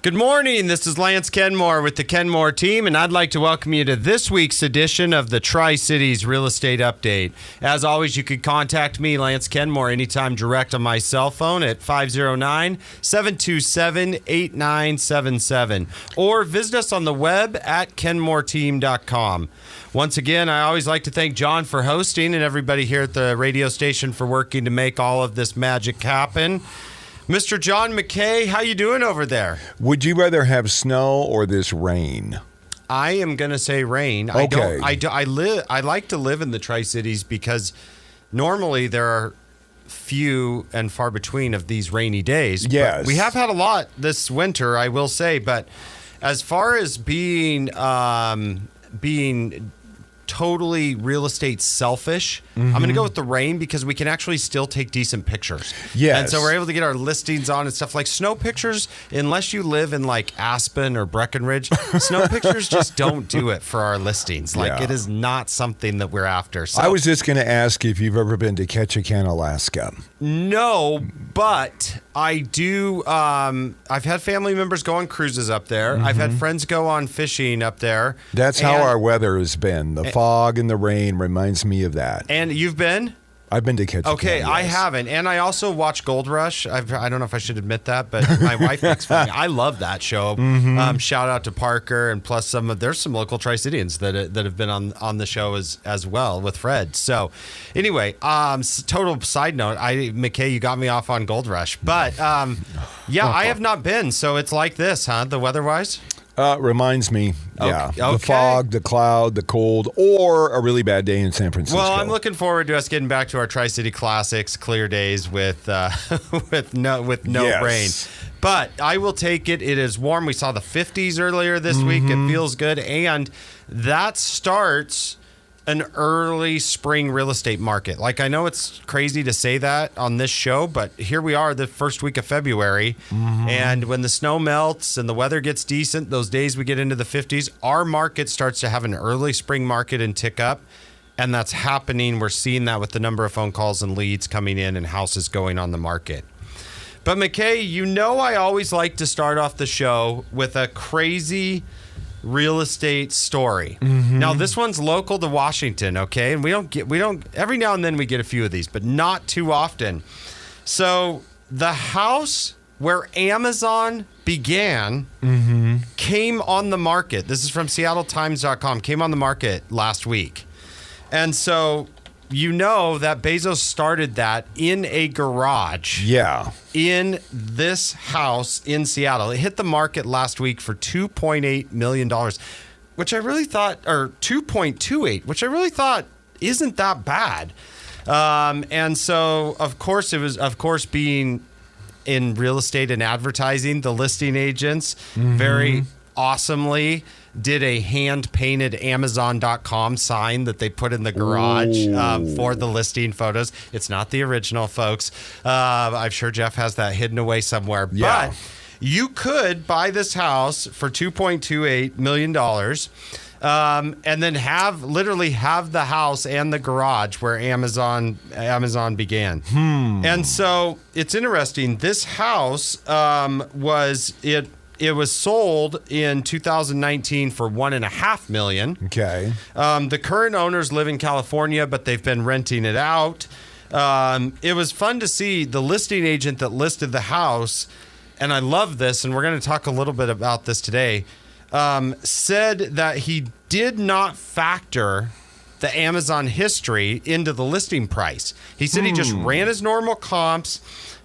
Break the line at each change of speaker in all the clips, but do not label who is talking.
Good morning. This is Lance Kenmore with the Kenmore team, and I'd like to welcome you to this week's edition of the Tri-Cities Real Estate Update. As always, you can contact me, Lance Kenmore, anytime direct on my cell phone at 509-727-8977, or visit us on the web at kenmoreteam.com. Once again, I always like to thank John for hosting and everybody here at the radio station for working to make all of this magic happen. Mr. John McKay, how you doing over there?
Would you rather have snow or this rain?
I am going to say rain.
Okay.
I like to live in the Tri-Cities because normally there are few and far between of these rainy days.
Yes.
But we have had a lot this winter, I will say, but as far as being totally real estate selfish, I'm going to go with the rain because we can actually still take decent pictures.
Yes.
And so we're able to get our listings on and stuff like snow pictures. Unless you live in like Aspen or Breckenridge, snow pictures just don't do it for our listings. Like it is not something that we're after. So,
I was just going to ask if you've ever been to Ketchikan, Alaska.
No, but I do. I've had family members go on cruises up there. I've had friends go on fishing up there.
That's how our weather has been. The fog and the rain reminds me of that.
And you've been?
I've been to Ketchikan.
Okay, yes. I haven't. And I also watch Gold Rush. I don't know if I should admit that, but my wife makes fun of me. I love that show. Shout out to Parker, and plus there's some local Tri-Citians that have been on the show as well with Fred. So anyway, total side note, McKay, you got me off on Gold Rush. But I have not been. So it's like this, huh? The weather-wise?
Reminds me,
Okay.
The fog, the cloud, the cold, or a really bad day in San Francisco.
Well, I'm looking forward to us getting back to our Tri-City classics, clear days with no rain. But I will take it. It is warm. We saw the 50s earlier this week. It feels good, and that starts an early spring real estate market. Like, I know it's crazy to say that on this show, but here we are the first week of February. And when the snow melts and the weather gets decent, those days we get into the 50s, our market starts to have an early spring market and tick up. And that's happening. We're seeing that with the number of phone calls and leads coming in and houses going on the market. But McKay, you know, I always like to start off the show with a crazy real estate story. Now this one's local to Washington, okay? And we don't every now and then we get a few of these, but not too often. So the house where Amazon began came on the market. This is from SeattleTimes.com. Came on the market last week. And so you know that Bezos started that in a garage.
Yeah.
In this house in Seattle. It hit the market last week for $2.8 million, which I really thought, or 2.28, which I really thought isn't that bad. And so, of course, it was, being in real estate and advertising, the listing agents very awesomely did a hand-painted Amazon.com sign that they put in the garage for the listing photos. It's not the original, folks. I'm sure Jeff has that hidden away somewhere.
Yeah.
But you could buy this house for $2.28 million and then have the house and the garage where Amazon began. And so it's interesting. This house It was sold in 2019 for $1.5 million.
Okay.
The current owners live in California, but they've been renting it out. It was fun to see the listing agent that listed the house, and I love this, and we're going to talk a little bit about this today, said that he did not factor the Amazon history into the listing price. He said he just ran his normal comps,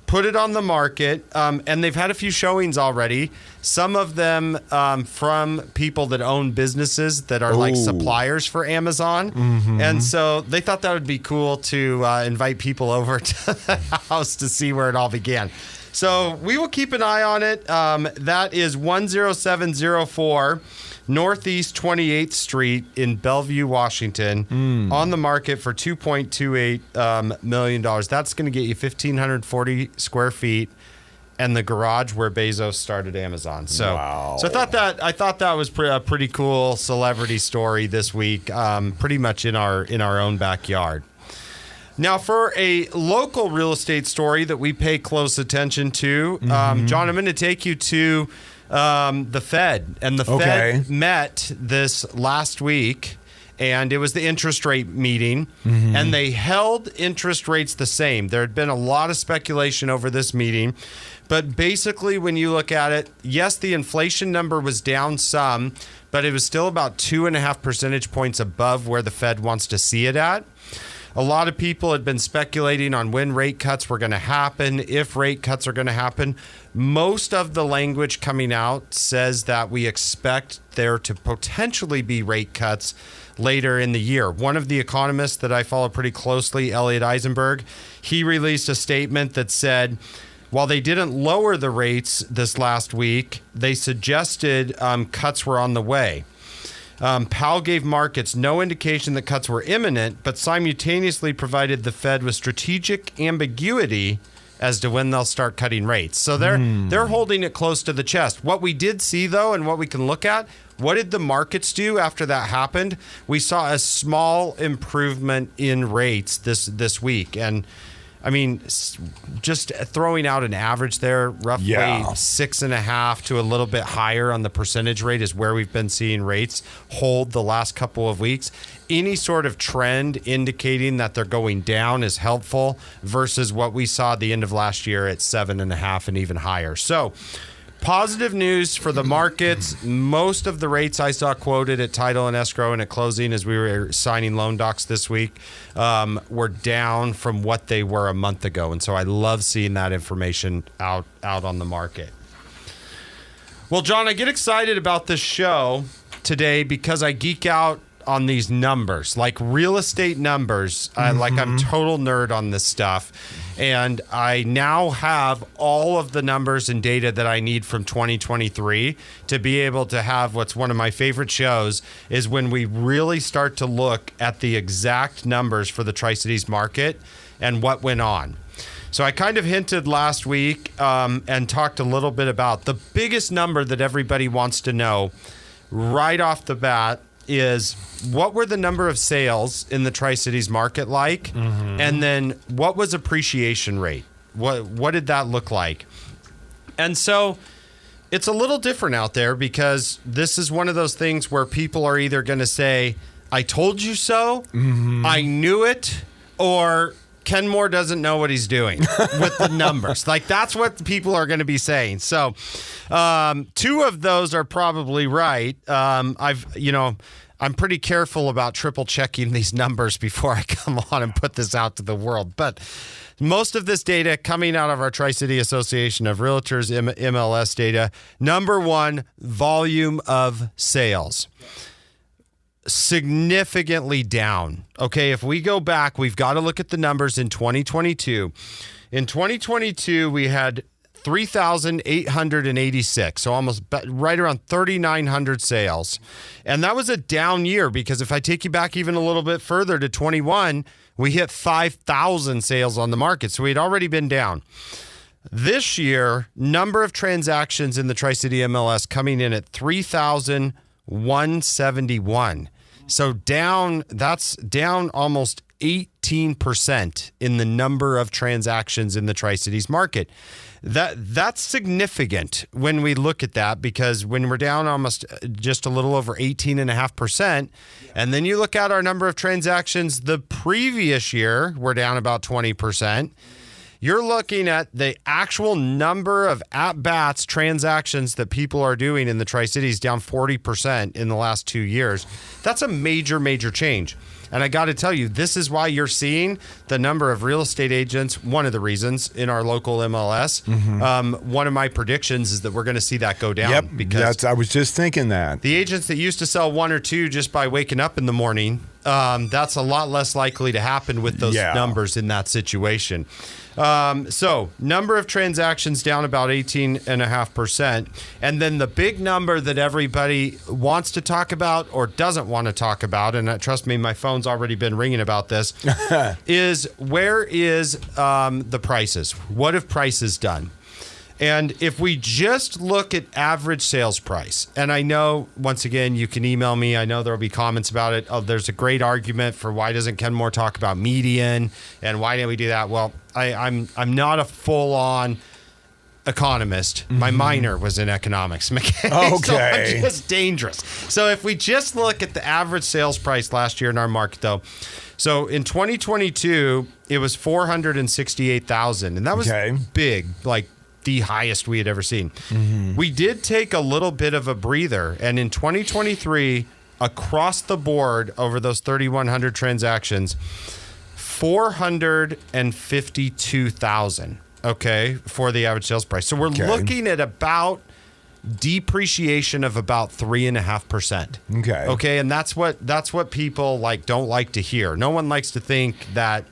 put it on the market, and they've had a few showings already. Some of them from people that own businesses that are like suppliers for Amazon. And so they thought that would be cool to invite people over to the house to see where it all began. So we will keep an eye on it. That is 10704 Northeast 28th Street in Bellevue, Washington, on the market for $2.28 million. That's going to get you 1,540 square feet and the garage where Bezos started Amazon. So,
wow.
So I thought that was a pretty cool celebrity story this week, pretty much in our own backyard. Now, for a local real estate story that we pay close attention to, John, I'm going to take you to The Fed. And the Fed met this last week, and it was the interest rate meeting, and they held interest rates the same. There had been a lot of speculation over this meeting, but basically when you look at it, yes, the inflation number was down some, but it was still about 2.5 percentage points above where the Fed wants to see it at. A lot of people had been speculating on when rate cuts were going to happen, if rate cuts are going to happen. Most of the language coming out says that we expect there to potentially be rate cuts later in the year. One of the economists that I follow pretty closely, Elliot Eisenberg, he released a statement that said, while they didn't lower the rates this last week, they suggested cuts were on the way. Powell gave markets no indication that cuts were imminent, but simultaneously provided the Fed with strategic ambiguity as to when they'll start cutting rates. So they're holding it close to the chest. What we did see, though, and what we can look at, what did the markets do after that happened? We saw a small improvement in rates this week. And I mean, just throwing out an average there, roughly 6.5 to a little bit higher on the percentage rate is where we've been seeing rates hold the last couple of weeks. Any sort of trend indicating that they're going down is helpful versus what we saw at the end of last year at 7.5 and even higher. So positive news for the markets. Most of the rates I saw quoted at title and escrow and at closing as we were signing loan docs this week were down from what they were a month ago. And so I love seeing that information out on the market. Well, John, I get excited about this show today because I geek out on these numbers, like real estate numbers. Like I'm total nerd on this stuff. And I now have all of the numbers and data that I need from 2023 to be able to have what's one of my favorite shows is when we really start to look at the exact numbers for the Tri-Cities market and what went on. So I kind of hinted last week and talked a little bit about the biggest number that everybody wants to know right off the bat is what were the number of sales in the Tri-Cities market like? And then what was appreciation rate? What did that look like? And so it's a little different out there because this is one of those things where people are either going to say, I told you so, I knew it, or Kenmore doesn't know what he's doing with the numbers. Like that's what people are going to be saying. So two of those are probably right. I'm pretty careful about triple checking these numbers before I come on and put this out to the world. But most of this data coming out of our Tri-City Association of Realtors MLS data. Number one, volume of sales. Significantly down. Okay, if we go back, we've got to look at the numbers in 2022. In 2022, we had 3,886, so almost right around 3,900 sales. And that was a down year because if I take you back even a little bit further to 21, we hit 5,000 sales on the market. So we'd already been down. This year, number of transactions in the Tri-City MLS coming in at 3,171. So that's down almost 18% in the number of transactions in the Tri-Cities market. That's significant when we look at that because when we're down almost just a little over 18.5%, and then you look at our number of transactions the previous year, we're down about 20%. You're looking at the actual number of at-bats transactions that people are doing in the Tri-Cities down 40% in the last 2 years. That's a major, major change. And I got to tell you, this is why you're seeing the number of real estate agents, one of the reasons in our local MLS. One of my predictions is that we're going to see that go down.
Because I was just thinking that.
The agents that used to sell one or two just by waking up in the morning, that's a lot less likely to happen with those numbers in that situation. So number of transactions down about 18.5%. And then the big number that everybody wants to talk about or doesn't want to talk about, and trust me, my phone's already been ringing about this, is where is the prices? What have prices done? And if we just look at average sales price, and I know, once again, you can email me. I know there'll be comments about it. Oh, there's a great argument for why doesn't Kenmore talk about median and why didn't we do that? Well, I'm not a full-on economist. My minor was in economics. Okay. So I'm just dangerous. So if we just look at the average sales price last year in our market, though, so in 2022, it was $468,000, and that was big, like the highest we had ever seen. We did take a little bit of a breather, and in 2023, across the board over those 3,100 transactions, $452,000. Okay, for the average sales price. So we're looking at about depreciation of about 3.5%. Okay, and that's what people don't like to hear. No one likes to think that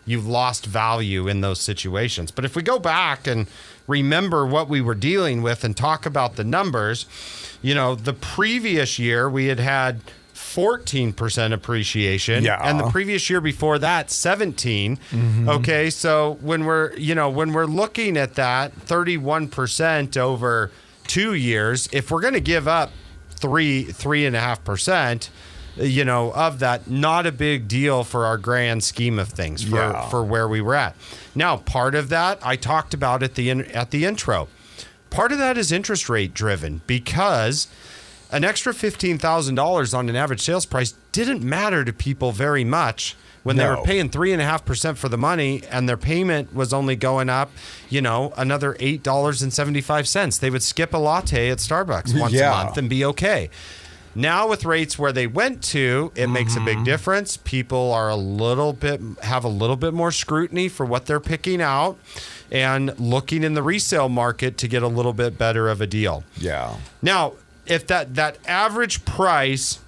you've lost value in those situations. But if we go back and remember what we were dealing with and talk about the numbers, the previous year we had 14% appreciation, and the previous year before that 17. Okay, so when we're looking at that 31% over 2 years, if we're going to give up 3.5%, of that, not a big deal for our grand scheme of things for where we were at. Now, part of that I talked about at the intro. Part of that is interest rate driven, because an extra $15,000 on an average sales price didn't matter to people very much when they were paying 3.5% for the money, and their payment was only going up, another $8.75. They would skip a latte at Starbucks once a month and be okay. Now with rates where they went to, it makes a big difference. People are have a little bit more scrutiny for what they're picking out and looking in the resale market to get a little bit better of a deal. Yeah. Now, if that average price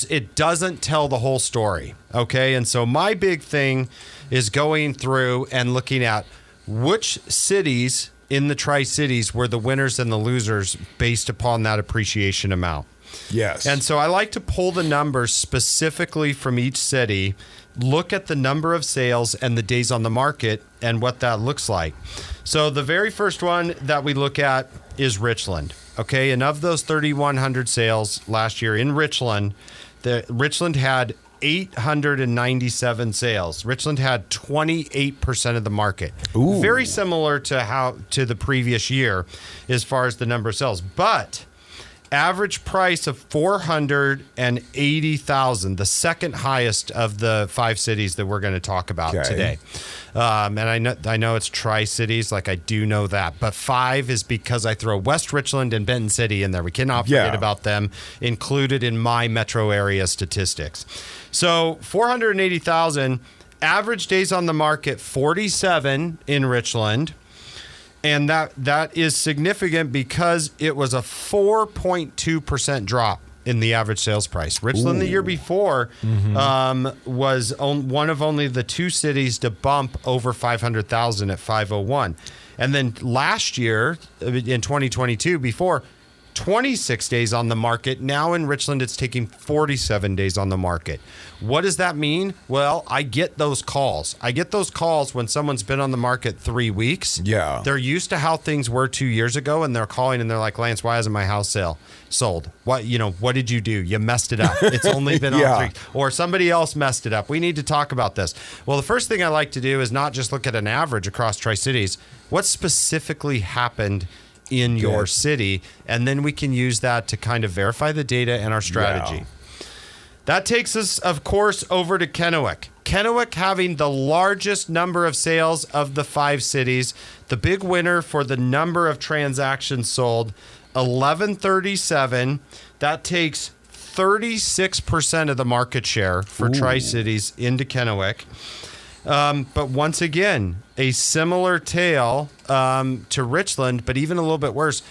it doesn't tell the whole story, okay? And so my big thing is going through and looking at which cities in the Tri-Cities were the winners and the losers based upon that appreciation amount. Yes. And so I like to pull the numbers specifically from each city, look at the number of sales and the days on the market and what that looks like. So the very first one that we look at is Richland. Okay, and of those 3,100 sales last year in Richland, Richland had 897 sales. Richland had 28% of the market. Ooh. Very similar to the previous year as far as the number of sales. But average price of $480,000, the second highest of the 5 cities that we're going to talk about today. And I know it's Tri-Cities, I do know that, but 5 is because I throw West Richland and Benton City in there. We cannot forget about them, included in my metro area statistics. So 480,000, average days on the market 47 in Richland. And that is significant because it was a 4.2% drop in the average sales price. Richland the year before was one of only the 2 cities to bump over 500,000 at 501. And then last year, in 2022, before 26 days on the market. Now in Richland, it's taking 47 days on the market. What does that mean? Well, I get those calls. I get those calls when someone's been on the market 3 weeks. Yeah. They're used to how things were 2 years ago, and they're calling and they're like, Lance, why hasn't my house sold? What did you do? You messed it up. It's only been on 3. Or somebody else messed it up. We need to talk about this. Well, the first thing I like to do is not just look at an average across Tri-Cities. What specifically happened in your city, and then we can use that to kind of verify the data and our strategy. Yeah. That takes us, of course, over to Kennewick. Kennewick having the largest number of sales of the 5 cities, the big winner for the number of transactions sold, 1137. That takes 36% of the market share for Tri-Cities into Kennewick. But once again, a similar tale to Richland, but even a little bit worse.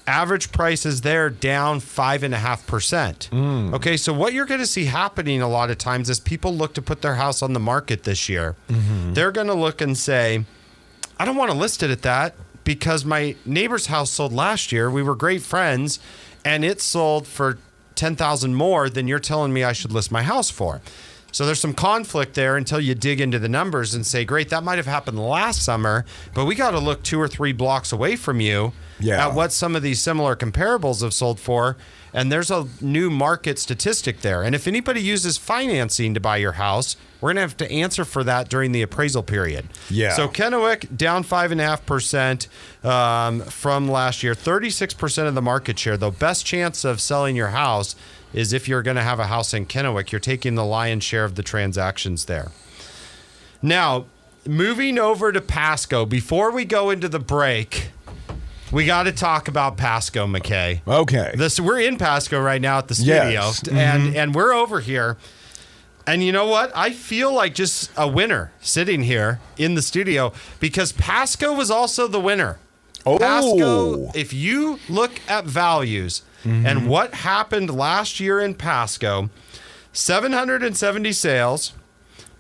Average prices there down 5.5%. Okay, so what you're going to see happening a lot of times is people look to put their house on the market this year. They're going to look and say, I don't want to list it at that because my neighbor's house sold last year. We were great friends, and it sold for $10,000 more than you're telling me I should list my house for. So there's some conflict there until you dig into the numbers and say, great, that might have happened last summer, but we got to look 2 or 3 blocks away from you. at what some of these similar comparables have sold for. And there's a new market statistic there. And if anybody uses financing to buy your house, we're going to have to answer for that during the appraisal period.
Yeah.
So Kennewick down 5.5% from last year, 36% of the market share. The best chance of selling your house is if you're going to have a house in Kennewick. You're taking the lion's share of the transactions there. Now, moving over to Pasco, before we go into the break, we got to talk about Pasco, McKay.
Okay.
We're in Pasco right now at the studio,
Yes.
and we're over here. And you know what? I feel like just a winner sitting here in the studio because Pasco was also the winner.
Oh.
Pasco, if you look at values and what happened last year in Pasco, 770 sales,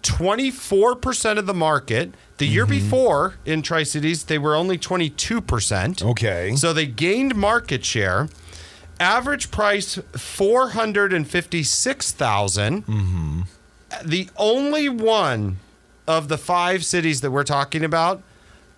24% of the market. The year before in Tri-Cities, they were only 22%.
Okay.
So they gained market share. Average price, $456,000. The only one of the 5 cities that we're talking about,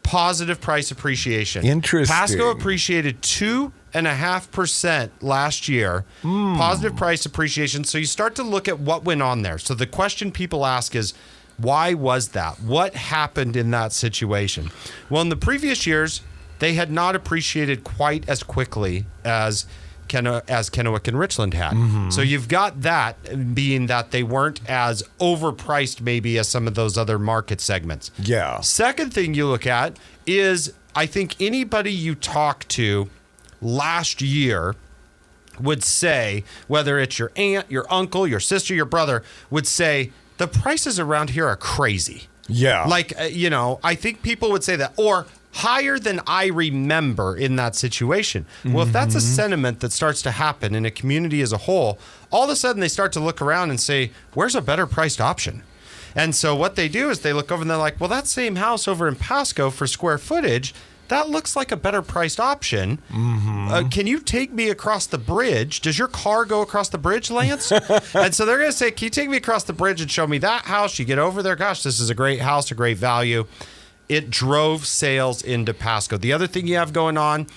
positive price appreciation.
Interesting.
Pasco appreciated 2.5% last year. Positive price appreciation. So you start to look at what went on there. So the question people ask is, why was that? What happened in that situation? Well, in the previous years, they had not appreciated quite as quickly as Kennewick and Richland had. So you've got that being that they weren't as overpriced maybe as some of those other market segments.
Yeah.
Second thing you look at is, I think anybody you talk to last year would say, whether it's your aunt, your uncle, your sister, your brother, would say, the prices around here are crazy.
Yeah.
Like, I think people would say that, or higher than I remember in that situation. Well, if that's a sentiment that starts to happen in a community as a whole, all of a sudden they start to look around and say, where's a better priced option? And so what they do is they look over and they're like, well, that same house over in Pasco for square footage, that looks like a better priced option. Can you take me across the bridge? Does your car go across the bridge, Lance? And so they're going to say, can you take me across the bridge and show me that house? You get over there. Gosh, this is a great house, a great value. It drove sales into Pasco. The other thing you have going on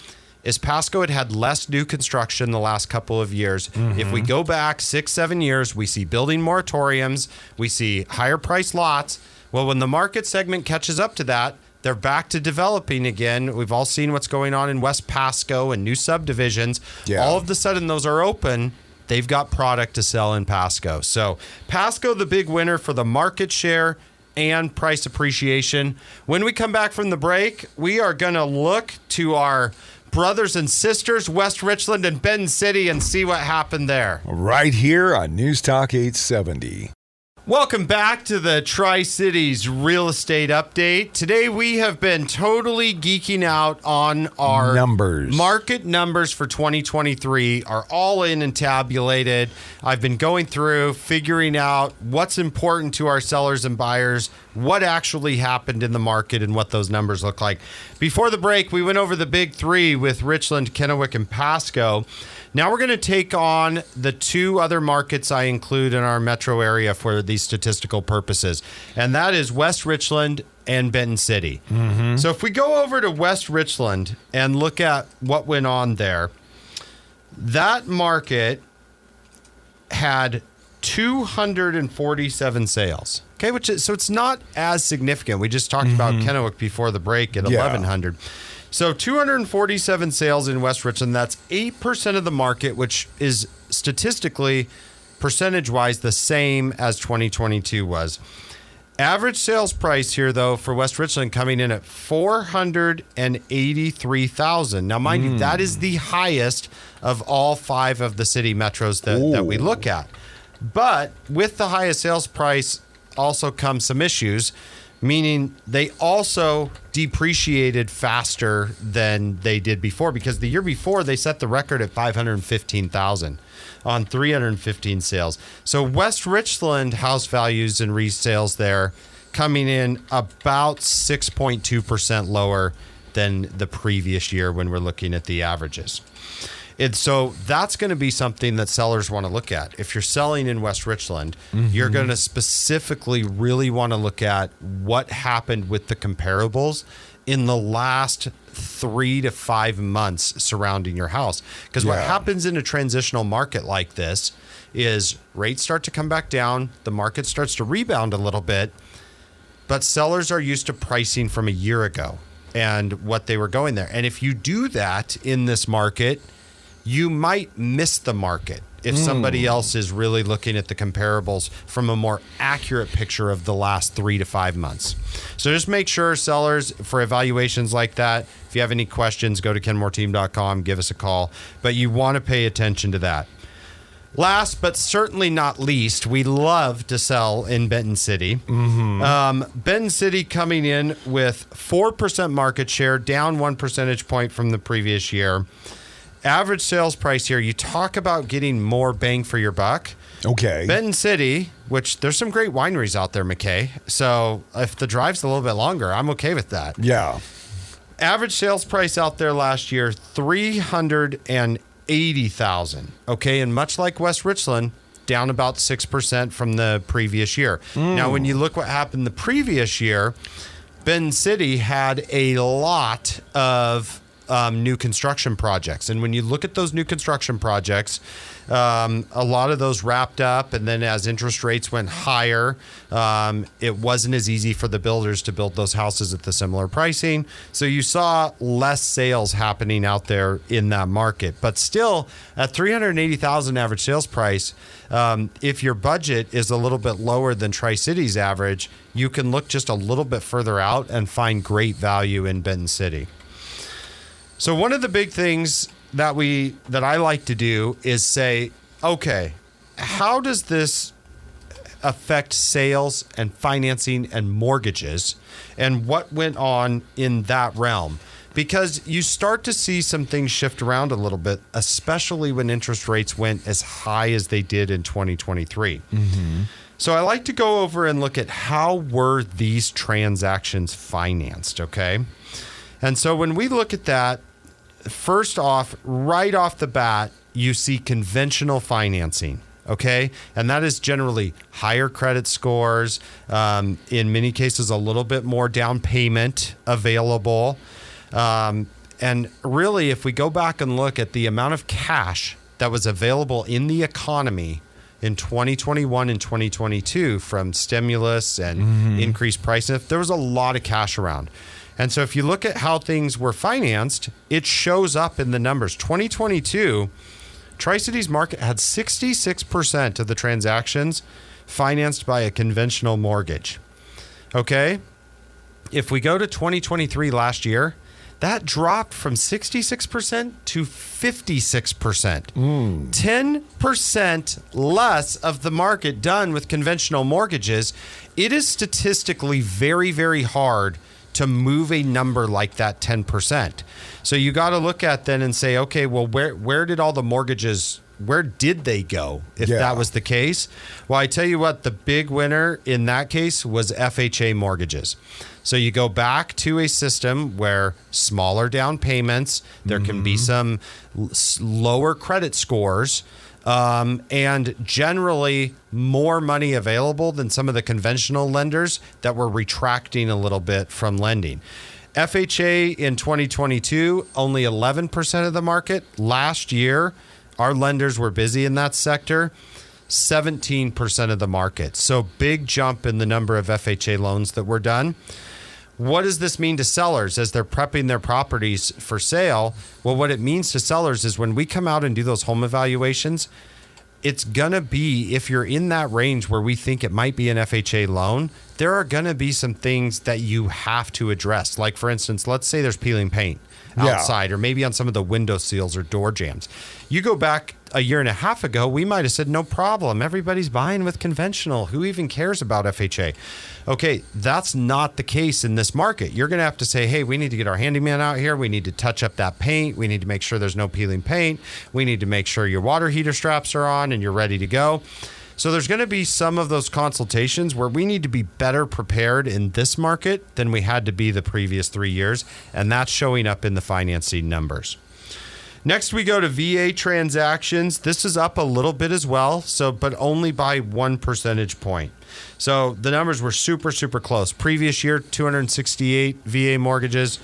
is Pasco had less new construction the last couple of years. If we go back 6-7 years, we see building moratoriums. We see higher priced lots. Well, when the market segment catches up to that, they're back to developing again. We've all seen what's going on in West Pasco and new subdivisions.
Yeah.
All of a sudden, those are open. They've got product to sell in Pasco. So Pasco, the big winner for the market share and price appreciation. When we come back from the break, we are going to look to our brothers and sisters, West Richland and Benton City, and see what happened there.
Right here on News Talk 870.
Welcome back to the Tri-Cities Real Estate Update. Today we have been totally geeking out on our
numbers.
Market numbers for 2023 are all in and tabulated. I've been going through, figuring out what's important to our sellers and buyers, what actually happened in the market, and what those numbers look like. Before the break, we went over the big 3 with Richland, Kennewick, and Pasco. Now we're going to take on the 2 other markets I include in our metro area for these statistical purposes, and that is West Richland and Benton City. So if we go over to West Richland and look at what went on there, that market had 247 sales. Okay, so it's not as significant. We just talked about Kennewick before the break at 1,100. So 247 sales in West Richland, that's 8% of the market, which is statistically, percentage-wise, the same as 2022 was. Average sales price here, though, for West Richland coming in at $483,000. Now, mind you, that is the highest of all 5 of the city metros that we look at. But with the highest sales price also comes some issues, meaning they also depreciated faster than they did before, because the year before they set the record at $515,000 on 315 sales. So West Richland house values and resales there coming in about 6.2% lower than the previous year when we're looking at the averages. And so that's going to be something that sellers want to look at. If you're selling in West Richland, you're going to specifically really want to look at what happened with the comparables in the last 3 to 5 months surrounding your house. Because what happens in a transitional market like this is rates start to come back down, the market starts to rebound a little bit, but sellers are used to pricing from a year ago and what they were going there. And if you do that in this market, you might miss the market if somebody else is really looking at the comparables from a more accurate picture of the last 3 to 5 months. So just make sure, sellers, for evaluations like that, if you have any questions, go to kenmoreteam.com, give us a call. But you want to pay attention to that. Last but certainly not least, we love to sell in Benton City. Benton City coming in with 4% market share, down 1 percentage point from the previous year. Average sales price here, you talk about getting more bang for your buck.
Okay.
Benton City, which there's some great wineries out there, McKay. So if the drive's a little bit longer, I'm okay with that.
Yeah.
Average sales price out there last year, $380,000. Okay, and much like West Richland, down about 6% from the previous year. Now, when you look what happened the previous year, Benton City had a lot of new construction projects. And when you look at those new construction projects, a lot of those wrapped up. And then as interest rates went higher, it wasn't as easy for the builders to build those houses at the similar pricing. So you saw less sales happening out there in that market. But still, at $380,000 average sales price, if your budget is a little bit lower than Tri-City's average, you can look just a little bit further out and find great value in Benton City. So one of the big things that I like to do is say, okay, how does this affect sales and financing and mortgages, and what went on in that realm? Because you start to see some things shift around a little bit, especially when interest rates went as high as they did in 2023. So I like to go over and look at how were these transactions financed, okay? And so when we look at that, first off, right off the bat, you see conventional financing, okay? And that is generally higher credit scores, in many cases, a little bit more down payment available. And really, if we go back and look at the amount of cash that was available in the economy in 2021 and 2022 from stimulus and increased prices, there was a lot of cash around. And so if you look at how things were financed, it shows up in the numbers. 2022, Tri-City's market had 66% of the transactions financed by a conventional mortgage. Okay? If we go to 2023 last year, that dropped from 66% to 56%. 10% less of the market done with conventional mortgages. It is statistically very, very hard to move a number like that 10%. So you got to look at then and say, okay, well, where did all the mortgages, where did they go if that was the case? Well, I tell you what, the big winner in that case was FHA mortgages. So you go back to a system where smaller down payments, there can be some lower credit scores, and generally more money available than some of the conventional lenders that were retracting a little bit from lending. FHA in 2022, only 11% of the market. Last year, our lenders were busy in that sector, 17% of the market. So big jump in the number of FHA loans that were done. What does this mean to sellers as they're prepping their properties for sale? Well, what it means to sellers is when we come out and do those home evaluations, it's going to be, if you're in that range where we think it might be an FHA loan, there are going to be some things that you have to address. Like, for instance, let's say there's peeling paint outside or maybe on some of the window seals or door jambs. You go back a year and a half ago, we might have said, no problem. Everybody's buying with conventional. Who even cares about FHA? Okay, that's not the case in this market. You're going to have to say, hey, we need to get our handyman out here. We need to touch up that paint. We need to make sure there's no peeling paint. We need to make sure your water heater straps are on and you're ready to go. So there's going to be some of those consultations where we need to be better prepared in this market than we had to be the previous 3 years. And that's showing up in the financing numbers. Next, we go to VA transactions. This is up a little bit as well, but only by 1 percentage point. So the numbers were super, super close. Previous year, 268 VA mortgages.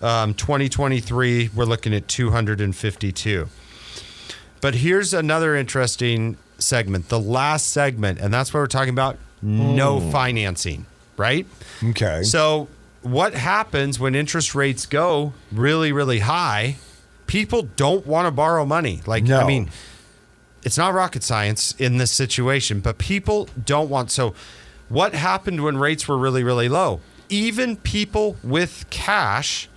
2023, we're looking at 252. But here's another interesting segment, the last segment, and that's what we're talking about, no financing, right?
Okay.
So what happens when interest rates go really, really high? People don't want to borrow money.
No.
I mean, it's not rocket science in this situation, but people don't want. So what happened when rates were really, really low? Even people with cash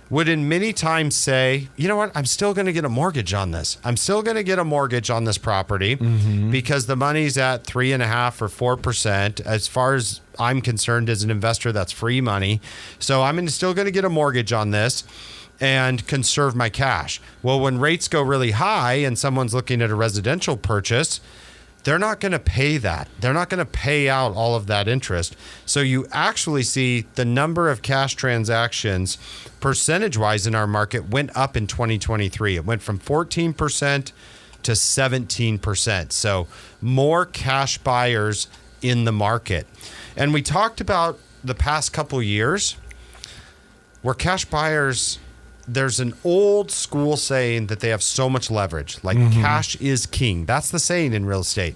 would in many times say, you know what, I'm still going to get a mortgage on this. I'm still going to get a mortgage on this property because the money's at 3.5% or 4%. As far as I'm concerned as an investor, that's free money. So I'm still going to get a mortgage on this and conserve my cash. Well, when rates go really high and someone's looking at a residential purchase, they're not going to pay that. They're not going to pay out all of that interest. So you actually see the number of cash transactions percentage-wise in our market went up in 2023. It went from 14% to 17%. So more cash buyers in the market. And we talked about the past couple years where cash buyers, there's an old school saying that they have so much leverage, like cash is king. That's the saying in real estate.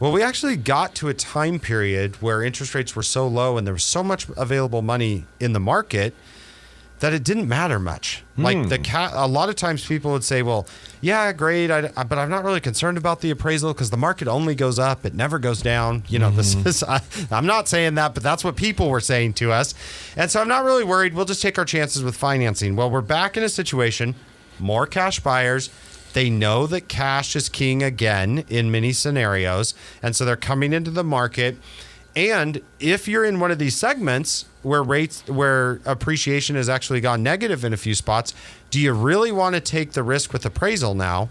Well, we actually got to a time period where interest rates were so low and there was so much available money in the market that it didn't matter much. Like a lot of times people would say, well, yeah, great, but I'm not really concerned about the appraisal because the market only goes up. It never goes down. You know, this is, I'm not saying that, but that's what people were saying to us. And so I'm not really worried. We'll just take our chances with financing. Well, we're back in a situation, more cash buyers. They know that cash is king again in many scenarios. And so they're coming into the market. And if you're in one of these segments where appreciation has actually gone negative in a few spots, do you really want to take the risk with appraisal now,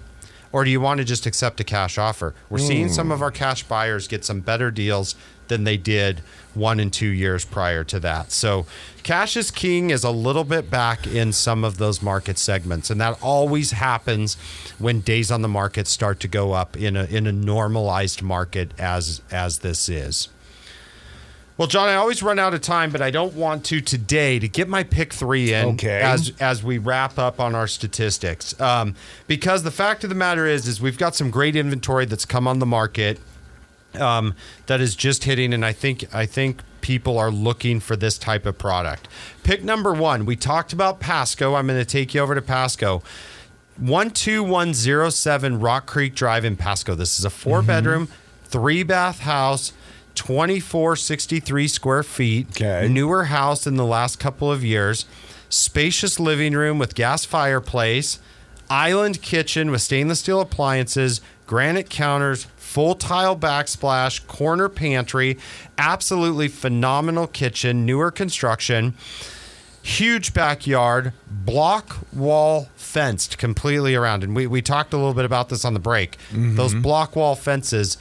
or do you want to just accept a cash offer? We're seeing some of our cash buyers get some better deals than they did 1 and 2 years prior to that. So cash is king is a little bit back in some of those market segments, and that always happens when days on the market start to go up in a normalized market as this is. Well, John, I always run out of time, but I don't want to today to get my pick 3 in as we wrap up on our statistics. Because the fact of the matter is we've got some great inventory that's come on the market that is just hitting, and I think people are looking for this type of product. Pick number 1, we talked about Pasco. I'm going to take you over to Pasco. 12107 Rock Creek Drive in Pasco. This is a 4-bedroom, 3-bath house. 2463 square feet, newer house in the last couple of years, spacious living room with gas fireplace, island kitchen with stainless steel appliances, granite counters, full tile backsplash, corner pantry, absolutely phenomenal kitchen, newer construction, huge backyard, block wall fenced completely around. And we talked a little bit about this on the break. Those block wall fences,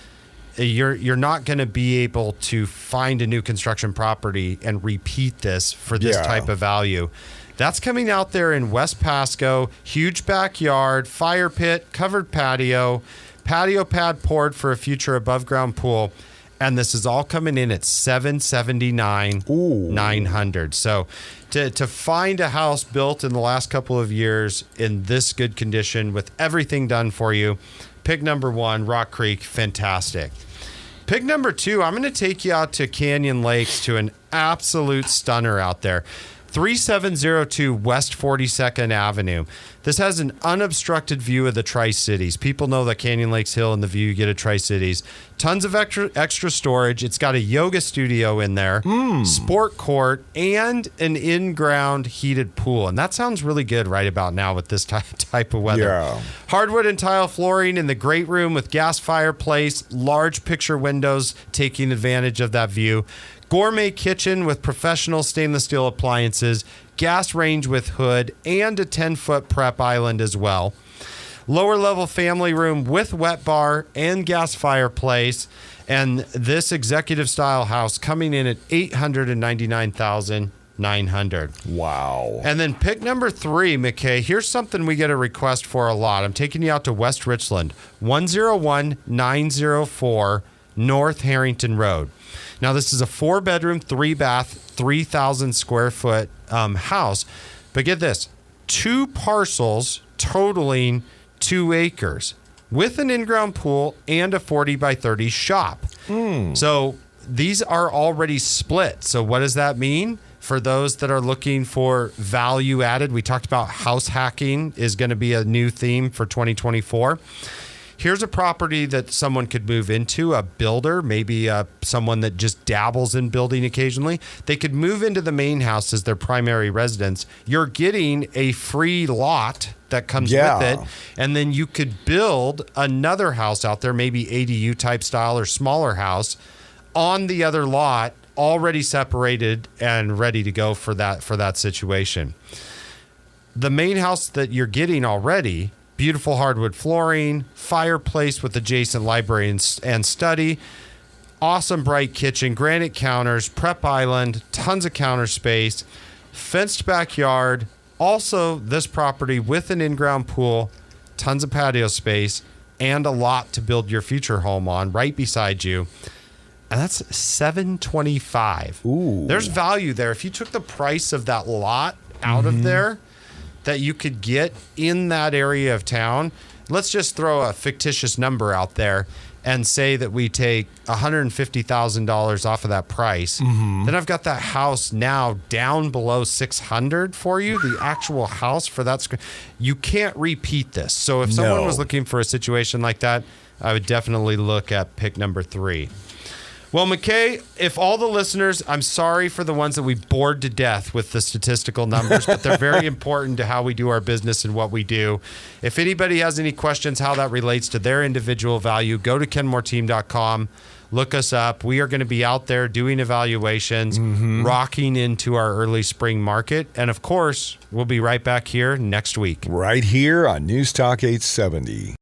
you're not going to be able to find a new construction property and repeat this for this type of value. That's coming out there in West Pasco. Huge backyard, fire pit, covered patio pad poured for a future above ground pool. And this is all coming in at $779,900. So to find a house built in the last couple of years in this good condition with everything done for you, pick number 1, Rock Creek, fantastic. Pick number 2, I'm going to take you out to Canyon Lakes to an absolute stunner out there. 3702 West 42nd Avenue. This has an unobstructed view of the Tri-Cities. People know that Canyon Lakes Hill and the view you get at Tri-Cities. Tons of extra storage. It's got a yoga studio in there, sport court, and an in-ground heated pool. And that sounds really good right about now with this type of weather.
Yeah.
Hardwood and tile flooring in the great room with gas fireplace, large picture windows taking advantage of that view. Gourmet kitchen with professional stainless steel appliances, gas range with hood, and a 10-foot prep island as well. Lower level family room with wet bar and gas fireplace. And this executive style house coming in at $899,000. $900.
Wow.
And then pick number 3, McKay. Here's something we get a request for a lot. I'm taking you out to West Richland, 101904 North Harrington Road. Now, this is a 4-bedroom, 3-bath, 3,000 square foot house. But get this, 2 parcels totaling 2 acres with an in-ground pool and a 40 by 30 shop. So these are already split. So what does that mean? For those that are looking for value added, we talked about house hacking is going to be a new theme for 2024. Here's a property that someone could move into, a builder, maybe someone that just dabbles in building occasionally. They could move into the main house as their primary residence. You're getting a free lot that comes with it. And then you could build another house out there, maybe ADU type style or smaller house on the other lot, already separated and ready to go for that situation. The main house that you're getting already, beautiful hardwood flooring, fireplace with adjacent library and study, awesome bright kitchen, granite counters, prep island, tons of counter space, fenced backyard. Also, this property with an in-ground pool, tons of patio space, and a lot to build your future home on right beside you. And that's $725.
Ooh.
There's value there. If you took the price of that lot out of there that you could get in that area of town, let's just throw a fictitious number out there and say that we take $150,000 off of that price. Then I've got that house now down below $600 for you, the actual house for that. You can't repeat this. So if someone was looking for a situation like that, I would definitely look at pick number 3. Well, McKay, if all the listeners, I'm sorry for the ones that we bored to death with the statistical numbers, but they're very important to how we do our business and what we do. If anybody has any questions how that relates to their individual value, go to kenmoreteam.com. Look us up. We are going to be out there doing evaluations, rocking into our early spring market. And of course, we'll be right back here next week.
Right here on News Talk 870.